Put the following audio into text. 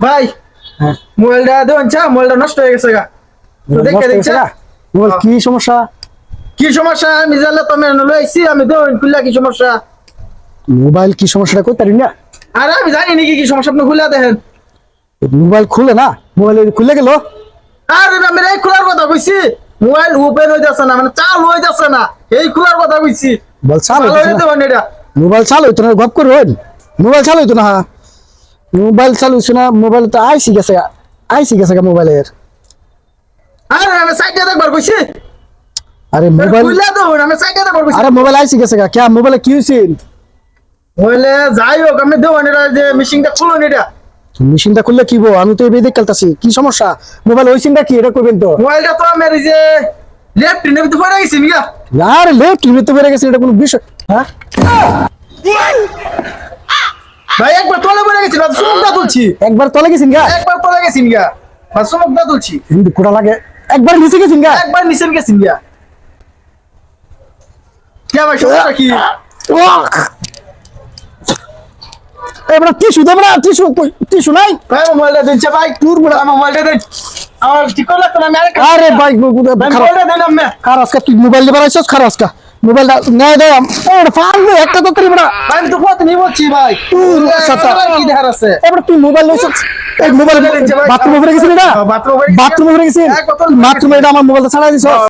ভাই হ্যাঁ মোবাইলটা দেন চা মোবাইলটা নষ্ট হয়ে গেছে গা তো দেখে দেখছ মোবাইল কি সমস্যা? কি সমস্যা আমি জানলে তো আমি লই আইছি আমি দেন খুললা কি সমস্যা মোবাইল কি সমস্যাটা কই পারি না। আরে আমি জানি নাকি কি সমস্যা আপনি খুলে দেখেন মোবাইল খুলে না, মোবাইল খুলে গেল। আরে আমি এই খোলার কথা কইছি মোবাইল ওপেন হইতাছে না মানে চালু হইতাছে না এই খোলার কথা কইছি বল চালু ভালো হইতো হইতে না, পারে এটা মোবাইল চালু হইতো না, গপ করুন। মোবাইল চালু হইতো না, মোবাইল চালু হইছে না, মোবাইল তো আইসি গেছে মোবাইলের। আরে আমি সাইডে দেখবার কইছি আরে মোবাইল, খুললা দেন আমি সাইডে দেখবার কইছি আরে মোবাইল আইসি গেছে কে মোবাইলে কি হইছে? মোবাইলে যাই হোক আমি দেন এটা যে মেশিনটা খুলুন এটা মেশিনটা খুললে কি বো? আমি তো এই বেদে খেলতাছি, কি সমস্যা? মোবাইল হইছিনটা কি এটা কইবেন তো? মোবাইলটা তো আমার এই যে লেফট নেবে তো পড়ে গেছি মিয়া আরে লেফট টিভিতে বেড়ে গেছে, এটা কোনো বিষয়? হ্যাঁ ভাই একবার তলে পড়ে গেছি না সুমুকটা তুলছি একবার তলে গেছিন গা, একবার তলে গেছি মিয়া বা সুমুকটা তুলছি হিন্দি কোড়া লাগে। একবার নিচে গেছিন গা, একবার নিচে গেছি মিয়া কে ভাই সমস্যা কি এবার টিস্যু দেব না, টিস্যু নাই। ভাই আমার মোবাইলটা দেন ভাই তোর বড় আমার মোবাইলটা দেন আমার ঠিক করে লাগতো না আমি আরেকটা আরে ভাই মোবাইলটা দেন আমি খারাজকা তুই মোবাইল দিবার আইছস, খারাজকা মোবাইলটা নেয় দে। ওর ফাল একটা তো করি বড়। ভাই আমি তো কত নিয়ে বলছি ভাই তোর সাথে কি দেখার আছে এবার তুই মোবাইল লইছস, এই মোবাইল বাথরুমে পড়ে গেছিস না, বাথরুমে বাথরুমে পড়ে গেছিস, বাথরুমে এটা আমার মোবাইলটা ছাড়াই দিছস।